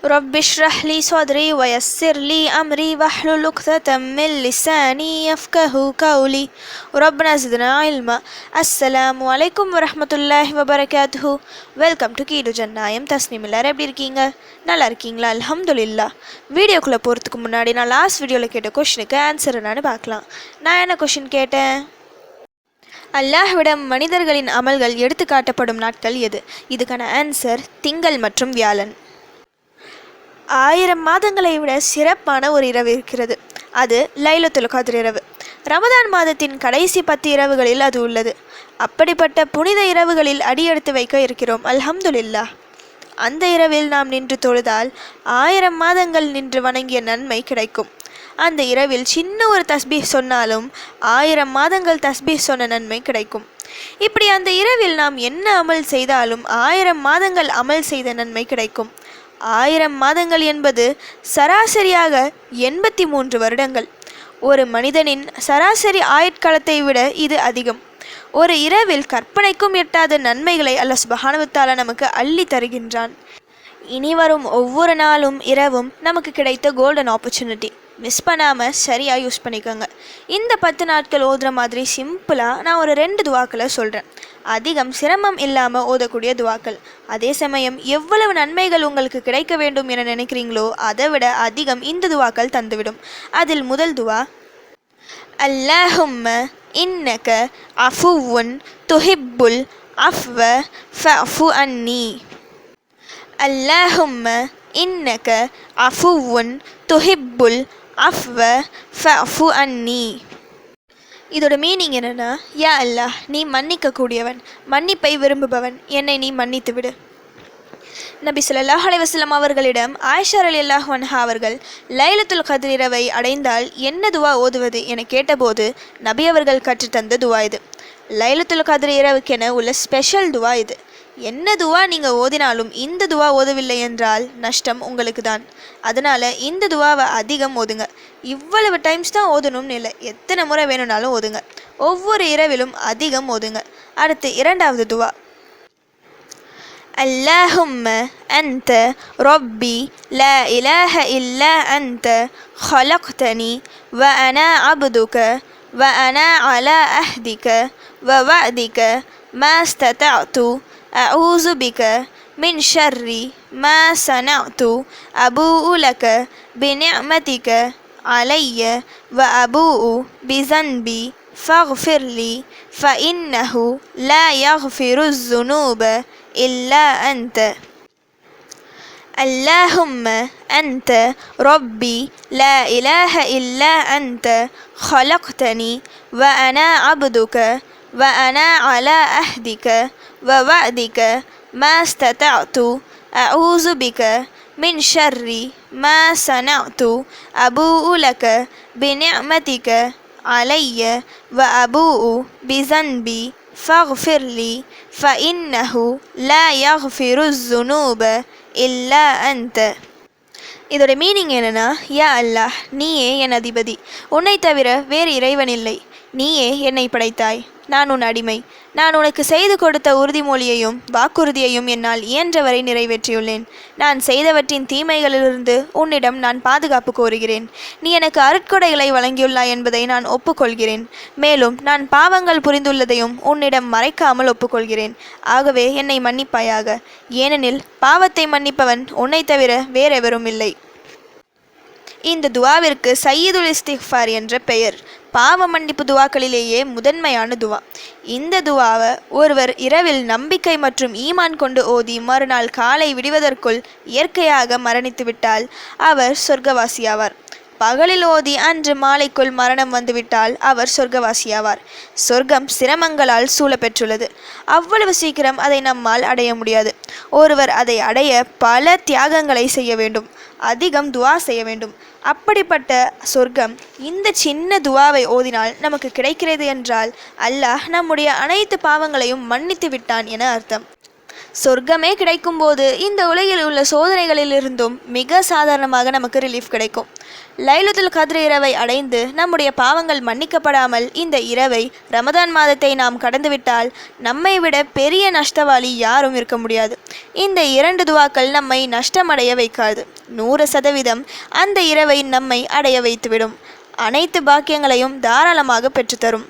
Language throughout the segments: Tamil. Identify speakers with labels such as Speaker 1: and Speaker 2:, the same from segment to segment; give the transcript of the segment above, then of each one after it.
Speaker 1: رب اشرح لي صدري ويسر لي أمري واحلل عقدة من لساني يفقه قولي ربنا زدنا علما. அஸ்ஸலாமு அலைக்கும் வரஹ்மத்துல்லாஹி வபரகாத்துஹு. வெல்கம் டு கீடு ஜன்னாயம். தஸ்னீம் எல்லாரும் எப்படி இருக்கீங்க? நல்லா இருக்கீங்களா? அல்ஹம்துலில்லாஹ். வீடியோக்குள்ளே போகிறதுக்கு முன்னாடி நான் லாஸ்ட் வீடியோவில் கேட்ட கொஷினுக்கு ஆன்சர் என்னன்னு பார்க்கலாம். நான் என்ன கொஷின் கேட்டேன்? அல்லாஹ்விடம் மனிதர்களின் அமல்கள் எடுத்து காட்டப்படும் நாட்கள் எது? இதுக்கான ஆன்சர் திங்கள் மற்றும் வியாழன். 1000 மாதங்களை விட சிறப்பான ஒரு இரவு இருக்கிறது. அது லைலத்துல் கத்ர் இரவு. ரமதான் மாதத்தின் கடைசி 10 இரவுகளில் அது உள்ளது. அப்படிப்பட்ட புனித இரவுகளில் அடியெடுத்து வைக்க இருக்கிறோம். அல்ஹம்துலில்லாஹ். அந்த இரவில் நாம் நின்று தொழுதால் 1000 மாதங்கள் நின்று வணங்கிய நன்மை கிடைக்கும். அந்த இரவில் சின்ன ஒரு தஸ்பீஹ் சொன்னாலும் 1000 மாதங்கள் தஸ்பீஹ் சொன்ன நன்மை கிடைக்கும். இப்படி அந்த இரவில் நாம் என்ன அமல் செய்தாலும் 1000 மாதங்கள் அமல் செய்த நன்மை கிடைக்கும். 1000 மாதங்கள் என்பது சராசரியாக 83 வருடங்கள். ஒரு மனிதனின் சராசரி ஆயுட்காலத்தை விட இது அதிகம். ஒரு இரவில் கற்பனைக்கும் எட்டாத நன்மைகளை அல்லாஹ் சுப்ஹானஹு வ தஆலா நமக்கு அள்ளி தருகின்றான். இனி வரும் ஒவ்வொரு நாளும் இரவும் நமக்கு கிடைத்த கோல்டன் ஆப்பர்ச்சுனிட்டி. மிஸ் பண்ணாமல் சரியாக யூஸ் பண்ணிக்கோங்க. இந்த 10 நாட்கள் ஓதுற மாதிரி சிம்பிளாக நான் ஒரு 2 துவாக்களை சொல்கிறேன். அதிகம் சிரமம் இல்லாமல் ஓதக்கூடிய துவாக்கள். அதே சமயம் எவ்வளவு நன்மைகள் உங்களுக்கு கிடைக்க வேண்டும் என நினைக்கிறீங்களோ அதை விட அதிகம் இந்த துவாக்கள் தந்துவிடும். அதில் முதல் துவா, அல்லாஹும்ம இன்னக அஃபுவுன் துஹிப்புல் அஃவ ஃபஅஃபு அன்னி. அல்லாஹும்ம இன்னக அஃபுவுன் துஹிப்புல் அஃவ ஃபஅஃபு அன்னி. இதோட மீனிங் என்னென்னா, யா அல்லாஹ், நீ மன்னிக்கக்கூடியவன், மன்னிப்பை விரும்புபவன், என்னை நீ மன்னித்து விடு. நபி ஸல்லல்லாஹு அலைஹி வஸல்லம் அவர்களிடம் ஆயிஷா ரலியல்லாஹு அன்ஹா அவர்கள் லைலத்துல் கத்ர் இரவை அடைந்தால் என்ன துவா ஓதுவது என கேட்டபோது நபி அவர்கள் கற்றுத்தந்த துவா இது. லைலத்துல் கத்ர் இரவுக்கென உள்ள ஸ்பெஷல் துவா இது. என்ன துவா நீங்கள் ஓதினாலும் இந்த துவா ஓதவில்லை என்றால் நஷ்டம் உங்களுக்கு தான். அதனால் இந்த துவாவை அதிகம் ஓதுங்க. இவ்வளவு டைம்ஸ் தான் ஓதணும்னு இல்லை, எத்தனை முறை வேணும்னாலும் ஓதுங்க. ஒவ்வொரு இரவிலும் அதிகம் ஓதுங்க. அடுத்து இரண்டாவது துவா, அல்லாஹும்ம அன்த ரொப்பி லா இலாஹ இல்லா அன்த ஹலக்தனி வ அனா அப்துக வ அனா அலா அஹ்திக வ வஅதிக மா ஸ்ததஅது அஊது பிக மின் ஷர்ரி மா சனஅது அபூஉ லக பிநிஅமதிக அலைய வ அபூஉ பிஸன்பி ஃபக்ஃபிர்லி ஃபஇன்னஹு லா யக்ஃபிரு ஸுனூப இல்லா அன்த. اللهم أنت ربي لا إله إلا أنت خلقتني وأنا عبدك وأنا على عهدك ووعدك ما استطعت أعوذ بك من شر ما صنعت أبوء لك بنعمتك علي وأبوء بذنبي فاغفر لي فإنه لا يغفر الذنوب இல்லா அன்த. இதோட மீனிங் என்னென்னா, யா அல்லாஹ், நீயே என் அதிபதி, உன்னை தவிர வேறு இறைவன் இல்லை. நீயே என்னை படைத்தாய், நான் உன் அடிமை. நான் உனக்கு செய்து கொடுத்த உறுதிமொழியையும் வாக்குறுதியையும் என்னால் இயன்றவரை நிறைவேற்றியுள்ளேன். நான் செய்தவற்றின் தீமைகளிலிருந்து உன்னிடம் நான் பாதுகாப்பு கோருகிறேன். நீ எனக்கு அருட்கொடைகளை வழங்கியுள்ளாய் என்பதை நான் ஒப்புக்கொள்கிறேன். மேலும் நான் பாவங்கள் புரிந்துள்ளதையும் உன்னிடம் மறைக்காமல் ஒப்புக்கொள்கிறேன். ஆகவே என்னை மன்னிப்பாயாக, ஏனெனில் பாவத்தை மன்னிப்பவன் உன்னை தவிர வேறெவரும் இல்லை. இந்த துவாவிற்கு சையீதுல் இஸ்திக்ஃபார் என்ற பெயர். பாவ மன்னிப்பு துவாக்களிலேயே முதன்மையான துவா. இந்த துவாவை ஒருவர் இரவில் நம்பிக்கை மற்றும் ஈமான் கொண்டு ஓதி மறுநாள் காலை விடுவதற்குள் இயற்கையாக மரணித்துவிட்டால் அவர் சொர்க்கவாசியாவார். பகலில் ஓதி அன்று மாலைக்குள் மரணம் வந்துவிட்டால் அவர் சொர்க்கவாசியாவார். சொர்க்கம் சிரமங்களால் சூழப்பெற்றுள்ளது. அவ்வளவு சீக்கிரம் அதை நம்மால் அடைய முடியாது. ஒருவர் அதை அடைய பல தியாகங்களை செய்ய வேண்டும், அதிகம் துவா செய்ய வேண்டும். அப்படிப்பட்ட சொர்க்கம் இந்த சின்ன துவாவை ஓதினால் நமக்கு கிடைக்கிறது என்றால் அல்லாஹ் நம்முடைய அனைத்து பாவங்களையும் மன்னித்து விட்டான் என அர்த்தம். சொர்க்கமே கிடைக்கும்போது இந்த உலகில் உள்ள சோதனைகளிலிருந்தும் மிக சாதாரணமாக நமக்கு ரிலீஃப் கிடைக்கும். லைலத்துல் கத்ர் இரவை அடைந்து நம்முடைய பாவங்கள் மன்னிக்கப்படாமல் இந்த இரவை ரமதான் மாதத்தை நாம் கடந்துவிட்டால் நம்மை விட பெரிய நஷ்டவாளி யாரும் இருக்க முடியாது. இந்த 2 துவாக்கள் நம்மை நஷ்டமடைய வைக்காது. 100% அந்த இரவை நம்மை அடைய வைத்துவிடும். அனைத்து பாக்கியங்களையும் தாராளமாக பெற்றுத்தரும்.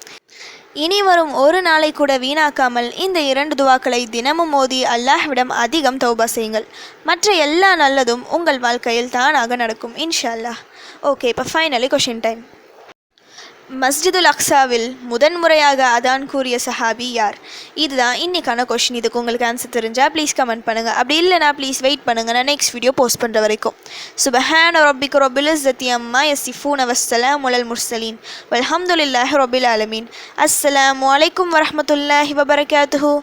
Speaker 1: இனி வரும் ஒரு நாளை கூட வீணாக்காமல் இந்த 2 துவாக்களை தினமும் ஓதி அல்லாஹ்விடம் அதிகம் தௌபா செய்யுங்கள். மற்ற எல்லா நல்லதும் உங்கள் வாழ்க்கையில் தானாக நடக்கும் இன்ஷா அல்லாஹ். ஓகே, இப்போ ஃபைனலி கொஷின் டைம். மஸ்ஜிதுல் அக்ஸாவில் முதன்முறையாக அதான் கூறிய சஹாபி யார்? இதுதான் இன்னைக்கான கொஷின். இதுக்கு உங்களுக்கு ஆன்சர் தெரிஞ்சால் ப்ளீஸ் கமெண்ட் பண்ணுங்கள். அப்படி இல்லைனா ப்ளீஸ் வெயிட் பண்ணுங்கள், நான் நெக்ஸ்ட் வீடியோ போஸ்ட் பண்ணுற வரைக்கும். சுபஹான ரப்பிக ரப்பில் இஸ்ஸத்தி அம்மா யசிஃபூன வஸ்ஸலாமு அலல் முர்சலீன் வல்ஹம்துலில்லாஹி ரப்பில் ஆலமீன். அஸ்ஸலாமு அலைக்கும் வரஹ்மத்துல்லாஹி வபரகாத்துஹு.